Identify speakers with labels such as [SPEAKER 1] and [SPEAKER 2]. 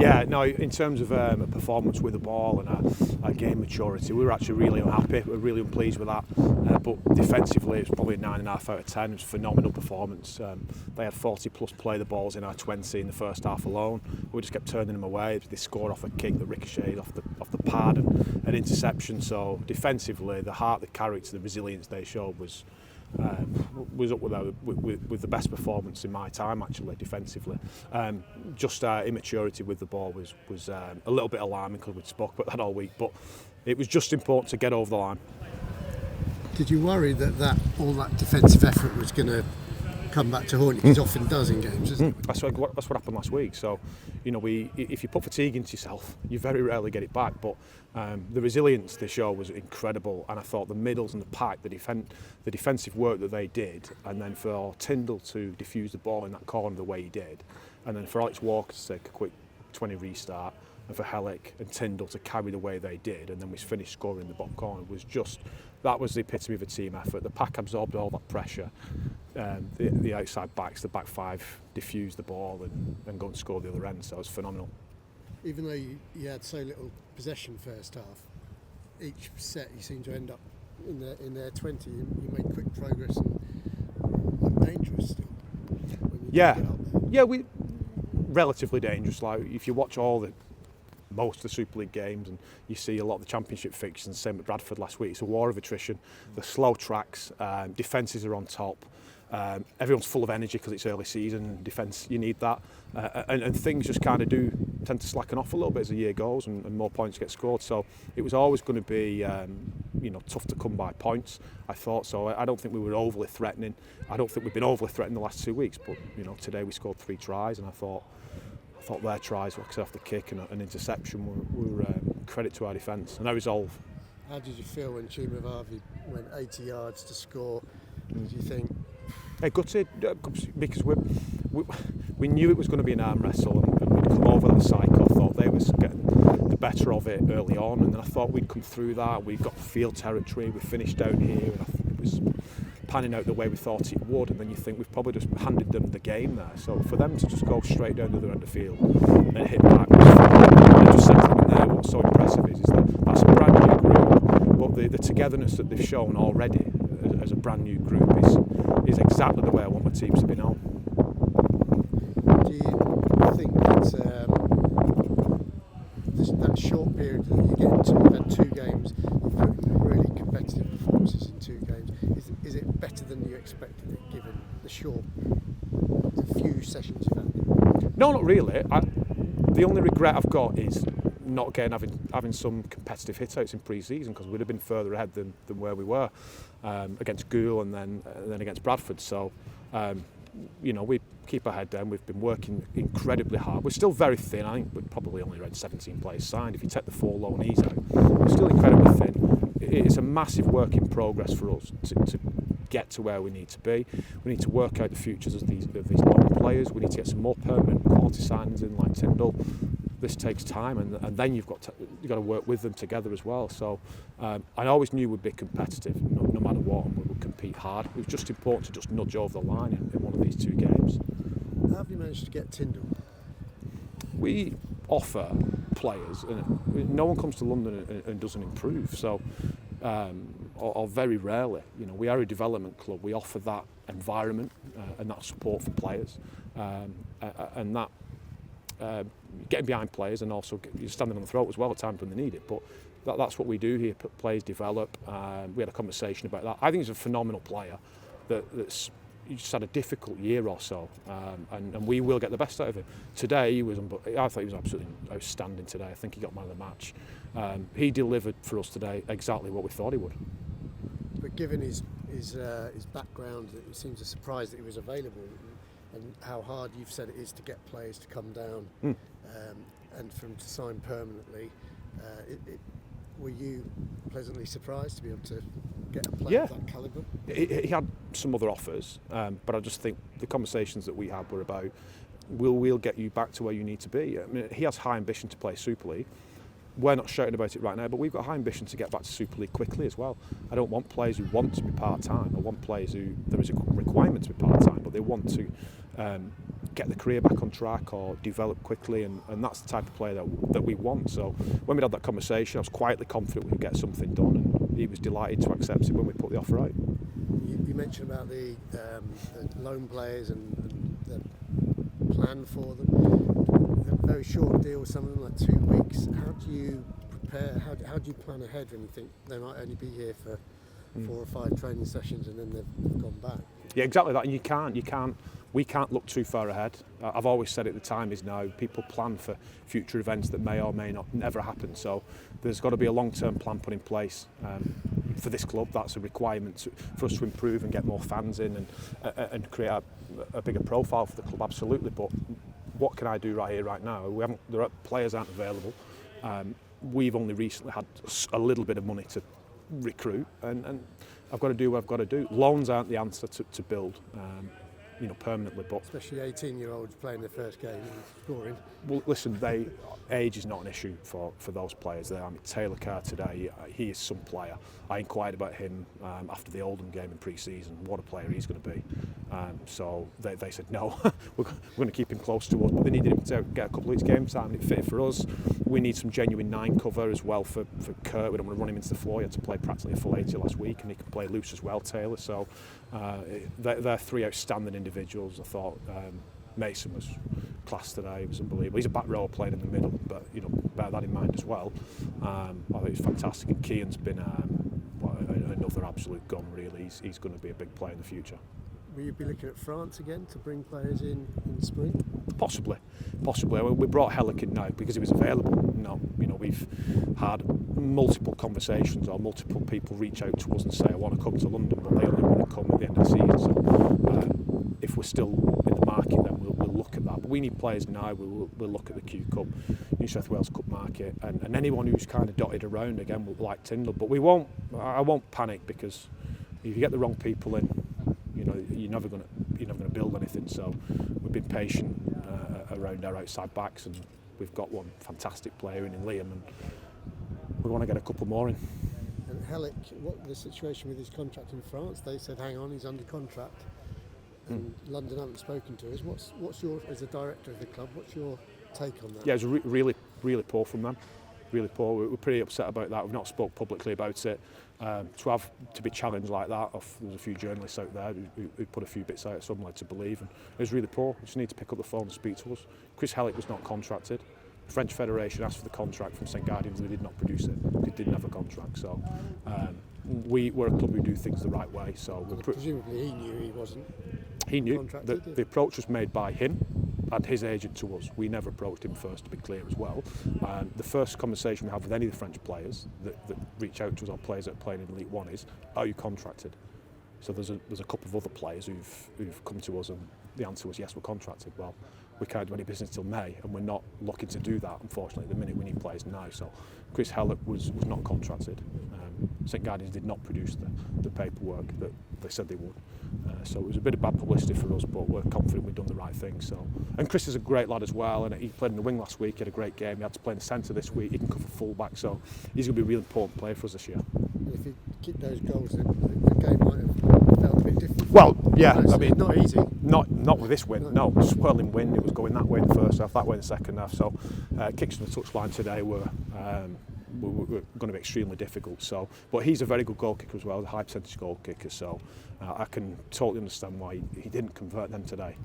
[SPEAKER 1] Yeah, no, in terms of performance with the ball and our game maturity, we were actually really unhappy. We were really unpleased with that. But defensively, it was probably a 9.5 out of 10. It was a phenomenal performance. They had 40 plus play the balls in our 20 in the first half alone. We just kept turning them away. They scored off a kick that ricocheted off the pad and an interception. So defensively, the heart, the character, the resilience they showed was up with the best performance in my time, actually, defensively. Just our immaturity with the ball was a little bit alarming, because we'd spoke about that all week, but it was just important to get over the line.
[SPEAKER 2] Did you worry that all that defensive effort was going to come back to haunt you? It often does in games, isn't it?
[SPEAKER 1] That's what happened last week. So, if you put fatigue into yourself, you very rarely get it back. But the resilience they showed was incredible, and I thought the middles and the pack, the defensive work that they did, and then for Tyndall to defuse the ball in that corner the way he did, and then for Alex Walker to take a quick 20 restart, and for Hellick and Tyndall to carry the way they did, and then we finished scoring in the bottom corner, that was the epitome of a team effort. The pack absorbed all that pressure. The outside backs, the back five, diffused the ball and go and score the other end. So it was phenomenal.
[SPEAKER 2] Even though you had so little possession first half, each set you seemed to end up in their 20. You made quick progress and looked dangerous still.
[SPEAKER 1] We relatively dangerous. Like if you watch most of the Super League games, and you see a lot of the Championship fixtures, and same at Bradford last week. It's a war of attrition. The slow tracks, defences are on top. Everyone's full of energy because it's early season. Defence, you need that, and things just kind of do tend to slacken off a little bit as the year goes, and more points get scored. So it was always going to be, tough to come by points. I thought so. I don't think we were overly threatening. I don't think we've been overly threatening the last 2 weeks. But today we scored 3 tries, and I thought their tries, like I said, off the kick and an interception, were credit to our defence and our resolve.
[SPEAKER 2] How did you feel when Chima Varvey went 80 yards to score? Did you think?
[SPEAKER 1] Hey, gutted, because we knew it was going to be an arm wrestle, and we'd come over that cycle. I thought they was getting the better of it early on, and then I thought we'd come through that. We got field territory. We finished down here, and I think it was panning out the way we thought it would, and then you think we've probably just handed them the game there. So for them to just go straight down the other end of the field and hit back, and just something in there. What's so impressive is that's a brand new group, but the togetherness that they've shown already as a brand new group is exactly the way I want my teams to be known.
[SPEAKER 2] Do you think that short period that you get into, you've had 2 games, you've put really competitive performances in 2 games, is it better than you expected it, given the few sessions you've had?
[SPEAKER 1] No, not really. The only regret I've got is not having some competitive hitouts in pre-season, because we'd have been further ahead than where we were against Goole and then against Bradford. So we keep our head down. We've been working incredibly hard. We're still very thin. I think we're probably only around 17 players signed. If you take the 4 loanees out, we're still incredibly thin. It's a massive work in progress for us to get to where we need to be. We need to work out the futures of these loan players. We need to get some more permanent quality signings in, like Tyndall. This takes time, and then you've got to work with them together as well. So I always knew we'd be competitive, no matter what, and we would compete hard. It was just important to just nudge over the line in one of these 2 games.
[SPEAKER 2] How have you managed to get Tyndall?
[SPEAKER 1] We offer players, and no one comes to London and doesn't improve. So, or very rarely, we are a development club. We offer that environment and that support for players, and that. Getting behind players, and also you're standing on the throat as well at times when they need it. But that's what we do here. Players develop. We had a conversation about that. I think he's a phenomenal player that's just had a difficult year or so, and we will get the best out of him. Today I thought he was absolutely outstanding today. I think he got man of the match. He delivered for us today exactly what we thought he would.
[SPEAKER 2] But given his background, it seems a surprise that he was available. And how hard you've said it is to get players to come down and for them to sign permanently. Were you pleasantly surprised to be able to get a player of that calibre?
[SPEAKER 1] He had some other offers, but I just think the conversations that we had were about, we'll get you back to where you need to be. I mean, he has high ambition to play Super League. We're not shouting about it right now, but we've got high ambition to get back to Super League quickly as well. I don't want players who want to be part-time. I want players who there is a requirement to be part-time, but they want to get the career back on track or develop quickly, and that's the type of player that we want. So when we had that conversation, I was quietly confident we would get something done, and he was delighted to accept it when we put the offer out.
[SPEAKER 2] You mentioned about the loan players and the plan for them. A very short deal, some of them like 2 weeks. How do you prepare? How do you plan ahead when you think they might only be here for 4 or 5 training sessions and then they've gone back?
[SPEAKER 1] Yeah, exactly that. And we can't look too far ahead. I've always said it, the time is now. People plan for future events that may or may not never happen. So there's got to be a long-term plan put in place. For this club, that's a requirement for us to improve and get more fans in and create a bigger profile for the club, absolutely. But what can I do right here, right now? Players aren't available. We've only recently had a little bit of money to recruit, and I've got to do what I've got to do. Loans aren't the answer to build, permanently. But
[SPEAKER 2] especially 18-year-olds playing their first game and scoring.
[SPEAKER 1] Well, listen, age is not an issue for those players. I mean, Taylor Carr today, he is some player. I inquired about him after the Oldham game in pre-season, what a player he's going to be. So they said no, we're going to keep him close to us. But they needed him to get a couple of weeks game time, and it fitted for us. We need some genuine 9 cover as well for Kurt. We don't want to run him into the floor. He had to play practically a full 80 last week, and he can play loose as well, Taylor. So they're 3 outstanding individuals. I thought Mason was class today. He was unbelievable. He's a back rower playing in the middle, but bear that in mind as well. I think he's fantastic, and Kean's been another absolute gun. Really, he's going to be a big player in the future.
[SPEAKER 2] Will you be looking at France again to bring players in spring?
[SPEAKER 1] Possibly. We brought Hellick in now because he was available. No, we've had multiple conversations or multiple people reach out to us and say, I want to come to London, but they only want to come at the end of the season. So if we're still in the market, then we'll look at that. But we need players now. We'll look at the Q Cup, New South Wales Cup market, and anyone who's kind of dotted around again, like Tyndall. But I won't panic, because if you get the wrong people in, you're never going to build anything. So we've been patient around our outside backs, and we've got one fantastic player in Liam, and we want to get a couple more in.
[SPEAKER 2] And Hellick, what the situation with his contract in France? They said, hang on, he's under contract, and London haven't spoken to us. What's your, as a director of the club, what's your take on that?
[SPEAKER 1] Yeah, it was really, really poor from them. Really poor. We're pretty upset about that. We've not spoke publicly about it. To be challenged like that, there's a few journalists out there who put a few bits out, some led to believe, and it was really poor. You just need to pick up the phone and speak to us. Chris Hellick was not contracted. The French Federation asked for the contract from St Gardians, and they did not produce it. They didn't have a contract. So we're a club who do things the right way. So
[SPEAKER 2] presumably he knew he wasn't.
[SPEAKER 1] He knew. The approach was made by him and his agent to us. We never approached him first, to be clear as well. The first conversation we have with any of the French players that reach out to us, or players that are playing in Elite One, is, are you contracted? So there's a couple of other players who've come to us, and the answer was yes, we're contracted. Well, we can't do any business till May, and we're not looking to do that, unfortunately. At the minute, we need players now. So Chris Hellick was not contracted. St Gardians did not produce the paperwork that they said they would. So it was a bit of bad publicity for us, but we're confident we've done the right thing. So, and Chris is a great lad as well, and he played in the wing last week. He had a great game. He had to play in the centre this week. He can cover full back, so he's going to be a really important player for us this year.
[SPEAKER 2] If he kicked those goals, then the game might have felt a bit different.
[SPEAKER 1] Well, yeah, I mean,
[SPEAKER 2] not easy.
[SPEAKER 1] Not with this win. No, swirling wind. It was going that way in the first half, that way in the second half. So kicks from the touchline today were going to be extremely difficult. So, but he's a very good goal kicker as well, a high percentage goal kicker. So I can totally understand why he didn't convert them today.